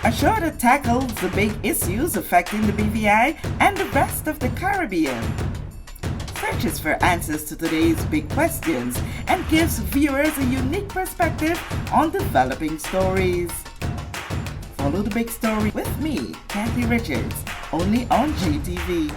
A show that tackles the big issues affecting the BVI and the rest of the Caribbean. Searches for answers to today's big questions and gives viewers a unique perspective on developing stories. Follow the big story with me, Kathy Richards, only on JTV.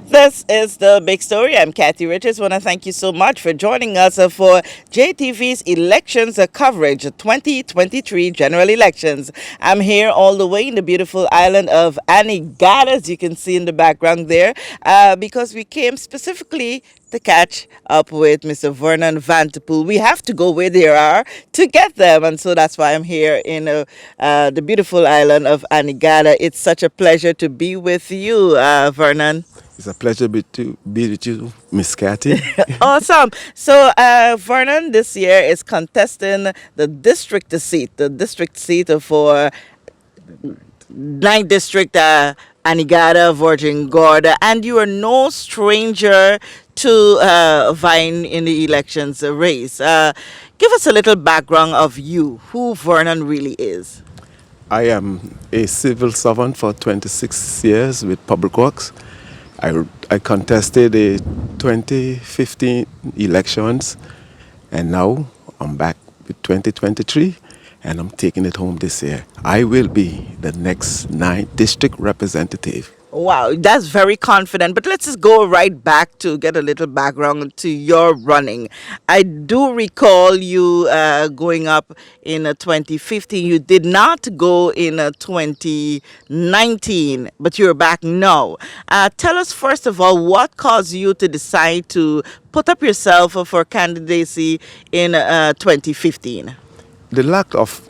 This is the big story. I'm Kathy Richards. I want to thank you so much for joining us for JTV's elections coverage, 2023 general elections. I'm here all the way in the beautiful island of Antigua, as you can see in the background there, because we came specifically to catch up with Mr. Vernon Vanterpool. We have to go where they are to get them, and so that's why I'm here in the beautiful island of Antigua. It's such a pleasure to be with you, Vernon. It's a pleasure to be with you, Miss Cathy. Awesome. So, Vernon this year is contesting the district seat for 9th District, Antigua, Virgin Gorda, and you are no stranger to vying in the elections race. Give us a little background of you, who Vernon really is. I am a civil servant for 26 years with Public Works. I contested the 2015 elections, and now I'm back with 2023, and I'm taking it home this year. I will be the next 9th district representative. Wow, that's very confident. But let's just go right back to get a little background to your running. I do recall you going up in 2015. You did not go in 2019, but you're back now. Tell us, first of all, what caused you to decide to put up yourself for candidacy in 2015? The lack of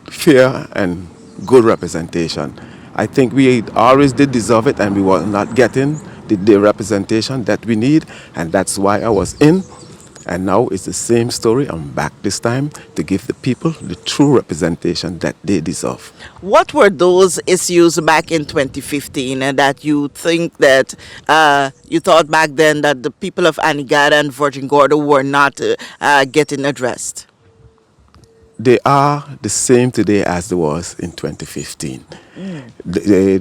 fair and good representation. I think we always did deserve it, and we were not getting the representation that we need, and that's why I was in. And now it's the same story. I'm back this time to give the people the true representation that they deserve. What were those issues back in 2015 that you think that you thought back then that the people of Antigua and Virgin Gorda were not getting addressed? They are the same today as they was in 2015. They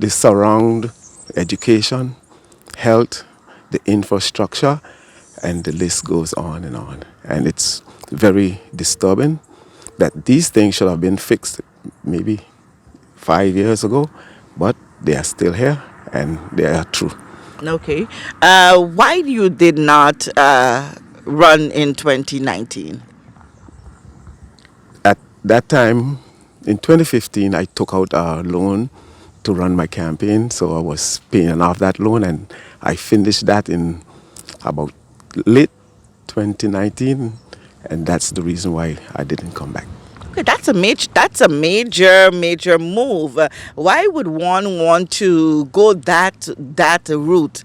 surround education, health, the infrastructure, and the list goes on and on. And it's very disturbing that these things should have been fixed maybe 5 years ago, but they are still here and they are true. Okay. Why you did not run in 2019? At that time, in 2015, I took out a loan to run my campaign, so I was paying off that loan, and I finished that in about late 2019, and that's the reason why I didn't come back. Okay, that's a major move. Why would one want to go that route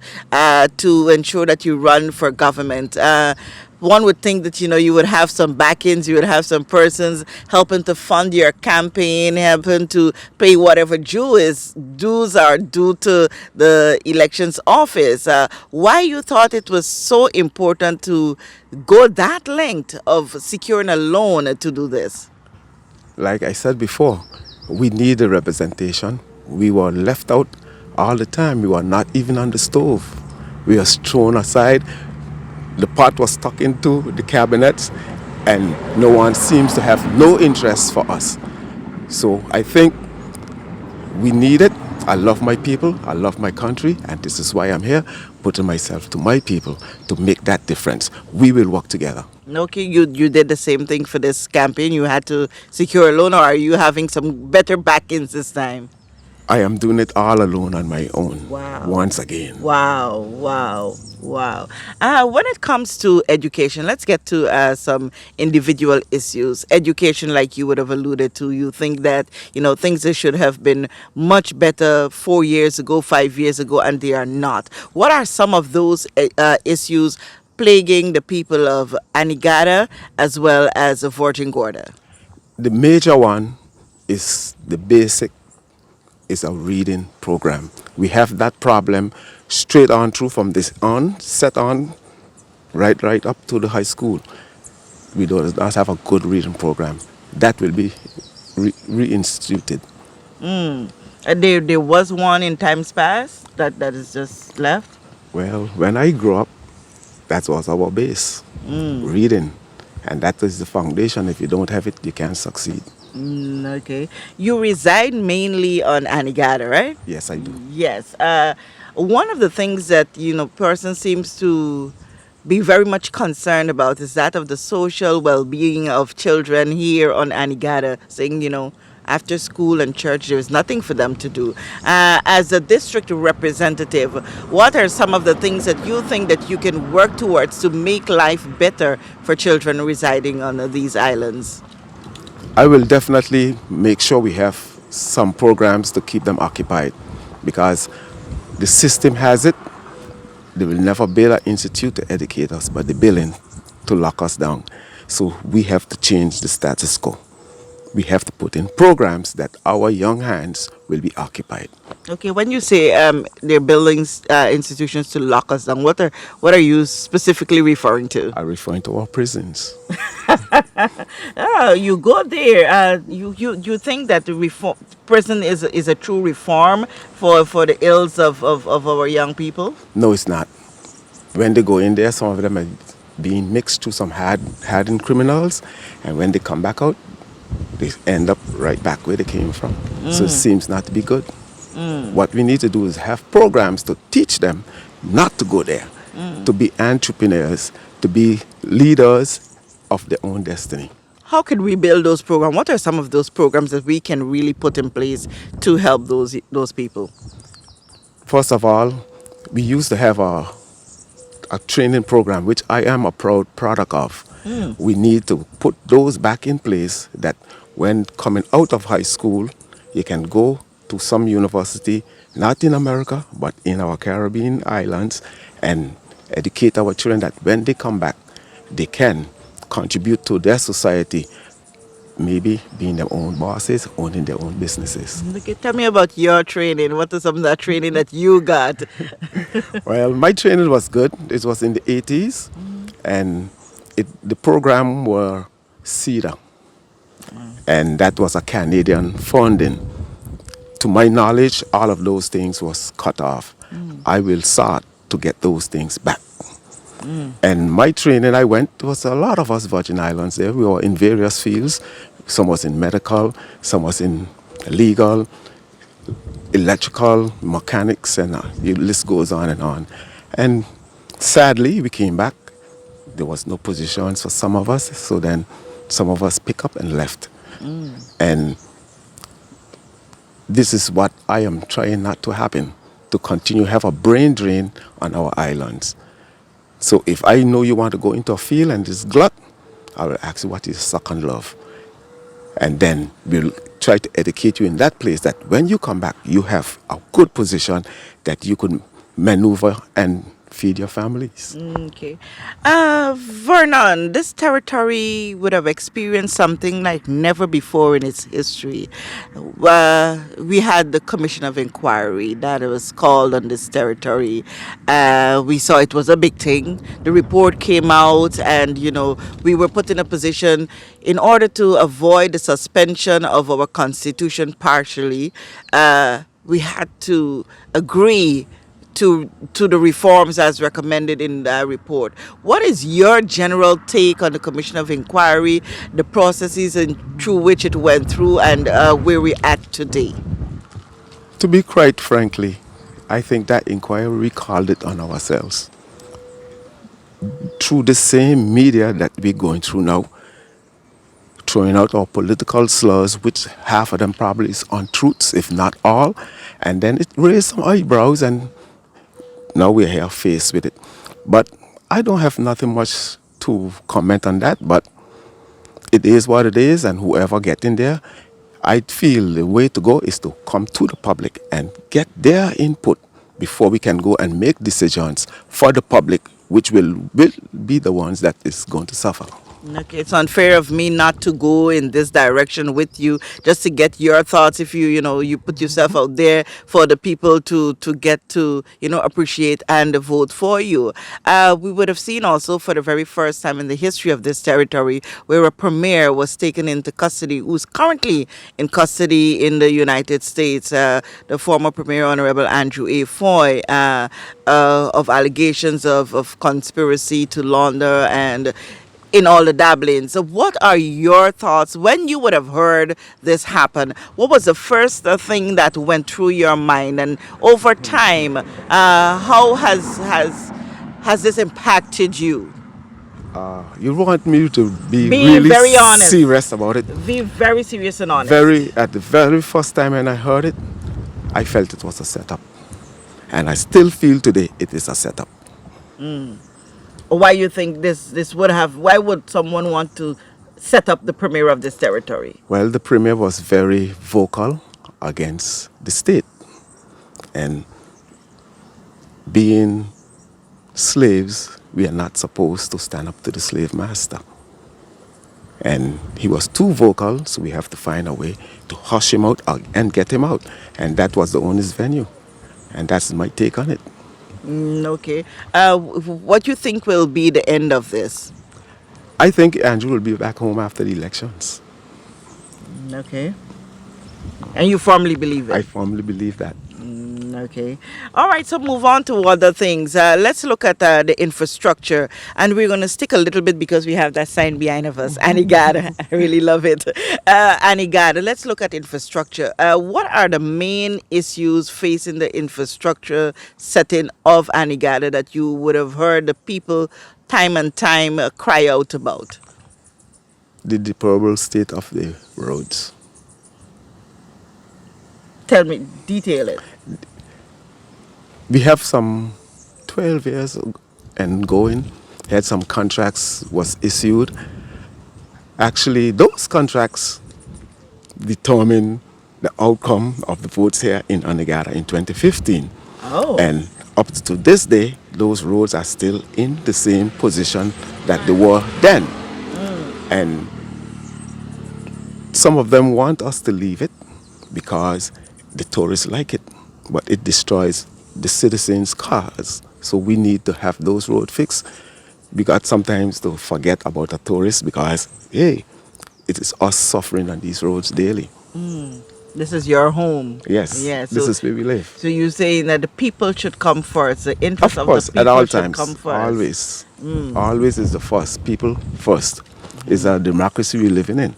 to ensure that you run for government? One would think that you would have some back-ins, you would have some persons helping to fund your campaign, helping to pay whatever dues are due to the elections office. Why you thought it was so important to go that length of securing a loan to do this? Like I said before, we need a representation. We were left out all the time. We were not even on the stove. We were thrown aside. The pot was stuck into the cabinets, and no one seems to have no interest for us. So I think we need it. I love my people, I love my country, and this is why I'm here, putting myself to my people to make that difference. We will work together. Okay, you did the same thing for this campaign. You had to secure a loan, or are you having some better back-ins this time? I am doing it all alone on my own. Wow. Once again. Wow. When it comes to education, let's get to some individual issues. Education, like you would have alluded to, you think that, things that should have been much better 4 years ago, 5 years ago, and they are not. What are some of those issues plaguing the people of Antigua as well as Virgin Gorda? The major one is the basic is a reading program. We have that problem straight on through from this on, set on, right up to the high school. we do not have a good reading program. That will be reinstituted. There was one in times past that is just left. Well, when I grew up, that was our base, reading. And that is the foundation. If you don't have it, you can't succeed. Okay. You reside mainly on Anigada, right? Yes, I do. Yes. One of the things that, person seems to be very much concerned about is that of the social well-being of children here on Anigada, saying, after school and church, there is nothing for them to do. As a district representative, what are some of the things that you think that you can work towards to make life better for children residing on these islands? I will definitely make sure we have some programs to keep them occupied, because the system has it. They will never build an institute to educate us, but they're building to lock us down. So we have to change the status quo. We have to put in programs that our young hands will be occupied. Okay, when you say they're building institutions to lock us down, what are you specifically referring to? I'm referring to our prisons. You go there. You think that the reform prison is a true reform for the ills of our young people? No, it's not. When they go in there, some of them are being mixed to some hardened criminals, and when they come back out, they end up right back where they came from. So it seems not to be good. What we need to do is have programs to teach them not to go there, to be entrepreneurs, to be leaders of their own destiny. How can we build those programs? What are some of those programs that we can really put in place to help those people? First of all, we used to have a training program, which I am a proud product of. We need to put those back in place, that when coming out of high school, you can go to some university, not in America, but in our Caribbean islands, and educate our children that when they come back, they can contribute to their society, maybe being their own bosses, owning their own businesses. Okay, tell me about your training. What is some of that training that you got? Well, my training was good. It was in the 80s, and the program were CEDA, and that was a Canadian funding. To my knowledge, all of those things was cut off. I will start to get those things back. And my training, I went, was a lot of us Virgin Islands there. We were in various fields. Some was in medical, some was in legal, electrical, mechanics, and the list goes on and on. And sadly, we came back. There was no positions for some of us, so then some of us pick up and left. And this is what I am trying not to happen, to continue have a brain drain on our islands. So if I know you want to go into a field and it's glut, I will ask you what is second love. And then we'll try to educate you in that place, that when you come back, you have a good position that you could maneuver and feed your families. Okay. Vernon, this territory would have experienced something like never before in its history. We had the Commission of Inquiry that was called on this territory. We saw it was a big thing. The report came out, and, we were put in a position in order to avoid the suspension of our constitution partially. We had to agree to the reforms as recommended in the report. What is your general take on the Commission of Inquiry, the processes through which it went through, and where we're at today? To be quite frankly, I think that inquiry, we called it on ourselves. Through the same media that we're going through now, throwing out our political slurs, which half of them probably is untruths, if not all, and then it raised some eyebrows, and now we're here faced with it. But I don't have nothing much to comment on that, but it is what it is, and whoever get in there, I feel the way to go is to come to the public and get their input before we can go and make decisions for the public, which will be the ones that is going to suffer. Okay, it's unfair of me not to go in this direction with you, just to get your thoughts. If you put yourself out there for the people to get to, appreciate and vote for you. We would have seen also for the very first time in the history of this territory where a premier was taken into custody, who's currently in custody in the United States. The former premier, Honorable Andrew A. Foy, of allegations of conspiracy to launder and in all the dabbling. So, what are your thoughts when you would have heard this happen? What was the first thing that went through your mind, and over time, how has this impacted you? You want me to be Be really very honest. serious about it? Be very serious and honest. Very at the very first time when I heard it, I felt it was a setup, and I still feel today it is a setup. Why you think this would have? Why would someone want to set up the premier of this territory? Well, the premier was very vocal against the state, and being slaves, we are not supposed to stand up to the slave master. And he was too vocal, so we have to find a way to hush him out and get him out. And that was the owner's venue. And that's my take on it. Okay. What you think will be the end of this? I think Andrew will be back home after the elections. Okay. And you firmly believe I it? firmly believe that. Okay. All right. So move on to other things. Let's look at the infrastructure, and we're going to stick a little bit because we have that sign behind of us. Anigada. I really love it. Anigada. Let's look at infrastructure. What are the main issues facing the infrastructure setting of Anigada that you would have heard the people time and time cry out about? The deplorable state of the roads. Tell me, detail it. We have some 12 years and going. Had some contracts was issued. Actually, those contracts determine the outcome of the votes here in Anegada in 2015. Oh. And up to this day, those roads are still in the same position that they were then. And some of them want us to leave it because the tourists like it, but it destroys the citizens' cars. So we need to have those roads fixed. We got sometimes to forget about the tourists because, hey, it is us suffering on these roads daily. This is your home. Yes, Yeah. this So, is where we live. so you're saying that the people should come first. The interest Of of the course, at people all should come times, first. always. Always is the first. People first. It's a democracy we're living in.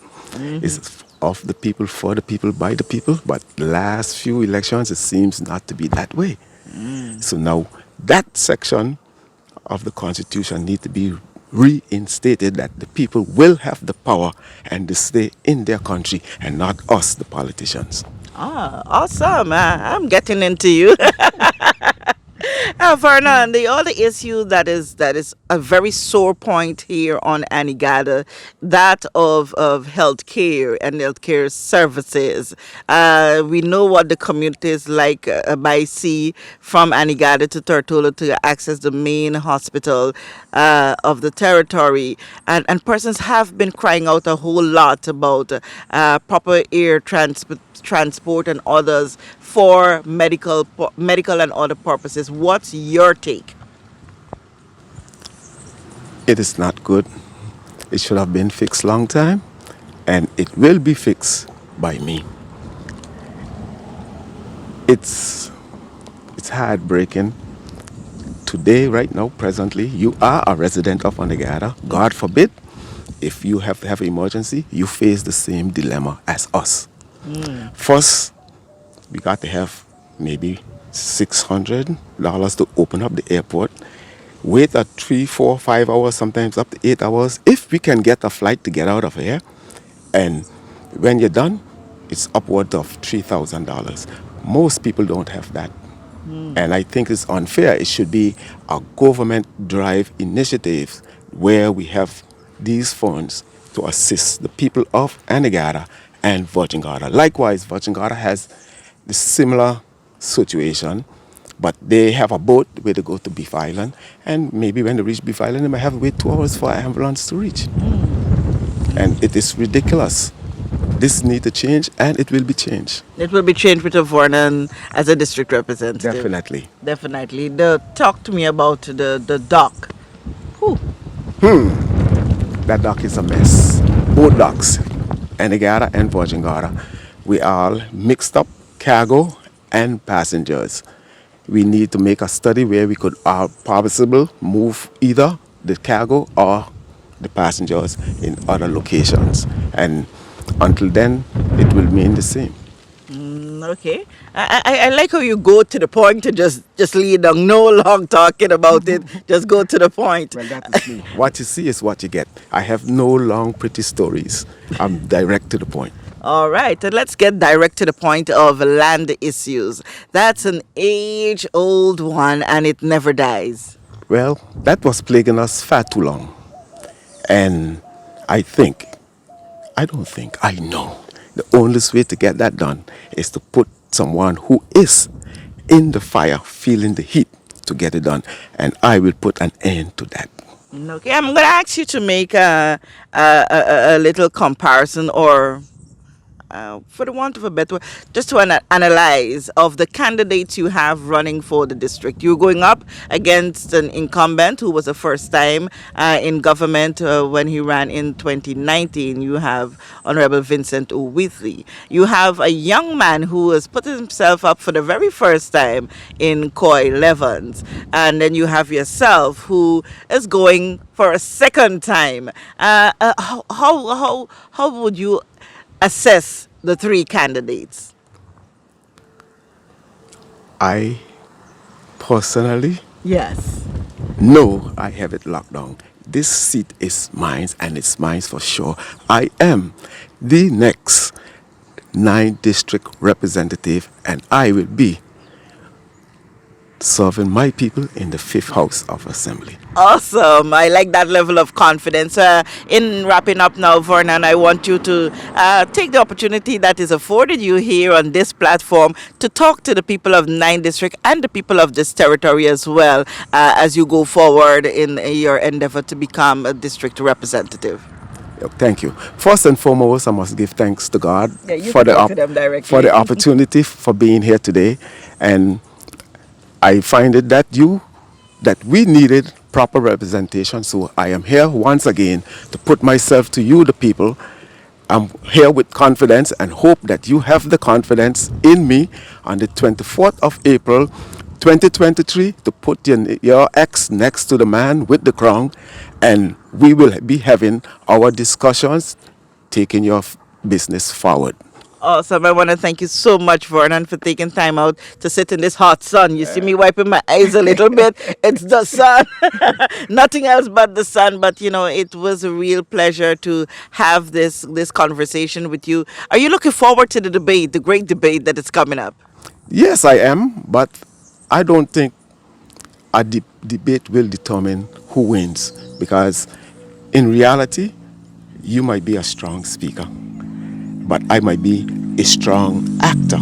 It's of the people, for the people, by the people. But the last few elections, it seems not to be that way. So now that section of the Constitution need to be reinstated, that the people will have the power and to stay in their country and not us, the politicians. Ah, awesome. I'm getting into you. Vernon, the other issue that is a very sore point here on Anigada, that of healthcare and healthcare services. We know what the communities like by sea from Anigada to Tortola to access the main hospital of the territory, and persons have been crying out a whole lot about proper air transport and others for medical and other purposes. What's your take? It is not good. It should have been fixed long time, and it will be fixed by me. It's heartbreaking. Today, right now, presently, you are a resident of Anegada. God forbid, if you have to have an emergency, you face the same dilemma as us. First, we got to have maybe $600 to open up the airport. Wait at 3, 4, 5 hours, sometimes up to 8 hours. If we can get a flight to get out of here, and when you're done, it's upward of $3,000. Most people don't have that. And I think it's unfair. It should be a government drive initiative where we have these funds to assist the people of Anegada and Virgin Gorda. Likewise, Virgin Gorda has the similar situation, but they have a boat where they go to Beef Island, and maybe when they reach Beef Island, they might have to wait 2 hours for an ambulance to reach. and it is ridiculous. This need to change, and it will be changed. It will be changed with a Vernon as a district representative. Definitely. Definitely. Talk to me about the dock. Whew. That dock is a mess. Both docks, Anegada and Virgin Gorda, we all mixed up cargo and passengers. We need to make a study where we could possible move either the cargo or the passengers in other locations. And until then, it will remain the same. Okay. I like how you go to the point to just lead on. No long talking about it. Just go to the point. Well, that is me. What you see is what you get. I have no long, pretty stories. I'm direct to the point. All right, and let's get direct to the point of land issues. That's an age-old one, and it never dies. Well, that was plaguing us far too long. And I think, I don't think, I know, the only way to get that done is to put someone who is in the fire, feeling the heat to get it done. And I will put an end to that. Okay, I'm going to ask you to make a little comparison, or for the want of a better word, just to analyze of the candidates you have running for the district. You're going up against an incumbent who was a first time in government when he ran in 2019. You have Honorable Vincent Uwithi. You have a young man who has put himself up for the very first time in Coy Levens. And then you have yourself who is going for a second time. How would you assess the three candidates? I personally Yes. know I have it locked down. This seat is mine, and it's mine for sure. I am the next 9th district representative, and I will be serving my people in the 5th House of Assembly. Awesome. I like that level of confidence. In wrapping up now, Vernon, I want you to take the opportunity that is afforded you here on this platform to talk to the people of 9th District and the people of this territory as well as you go forward in your endeavor to become a district representative. Thank you. First and foremost, I must give thanks to God Yeah, you for can talk to them directly. for the opportunity for being here today, and I find it that we needed proper representation. So I am here once again to put myself to you, the people. I'm here with confidence and hope that you have the confidence in me on the 24th of April 2023 to put your ex next to the man with the crown, and we will be having our discussions, taking your business forward. Awesome. I want to thank you so much, Vernon, for taking time out to sit in this hot sun. You see me wiping my eyes a little bit. It's the sun. Nothing else but the sun. But, you know, it was a real pleasure to have this conversation with you. Are you looking forward to the debate, the great debate that is coming up? Yes, I am, but I don't think a debate will determine who wins, because in reality, you might be a strong speaker, but I might be a strong actor.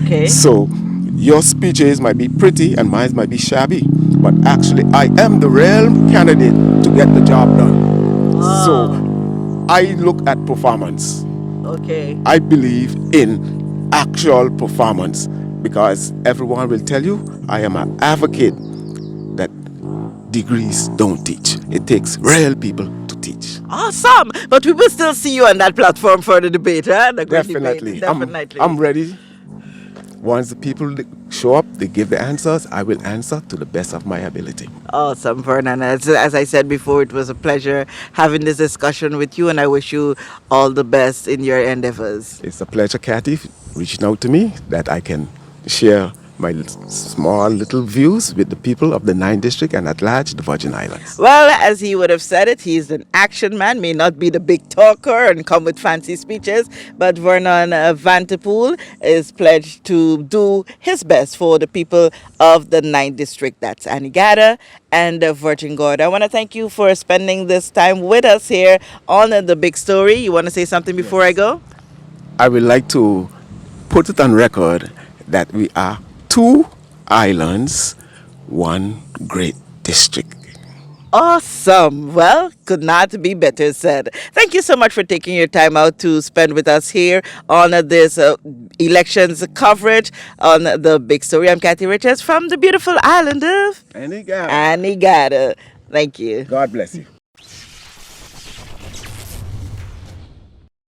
Okay. So your speeches might be pretty and mine might be shabby, but actually I am the real candidate to get the job done. So I look at performance. Okay. I believe in actual performance, because everyone will tell you I am an advocate that degrees don't teach. It takes real people to teach. Awesome. But we will still see you on that platform for the debate, huh? The great Definitely. debate. Definitely. I'm ready. Once the people show up, they give the answers, I will answer to the best of my ability. Awesome, Vernon. As I said before, it was a pleasure having this discussion with you, and I wish you all the best in your endeavors. It's a pleasure, Kathy, reaching out to me that I can share my small little views with the people of the 9th District and at large the Virgin Islands. Well, as he would have said it, he's an action man, may not be the big talker and come with fancy speeches, but Vernon Vanterpool is pledged to do his best for the people of the 9th District. That's Anegada and Virgin Gorda. I want to thank you for spending this time with us here on The Big Story. You want to say something before I go? I would like to put it on record that we are 2 islands, 1 great district. Awesome. Well, could not be better said. Thank you so much for taking your time out to spend with us here on this elections coverage on the big story. I'm Kathy Richards from the beautiful island of Any guy. Anigada. Thank you. God bless you.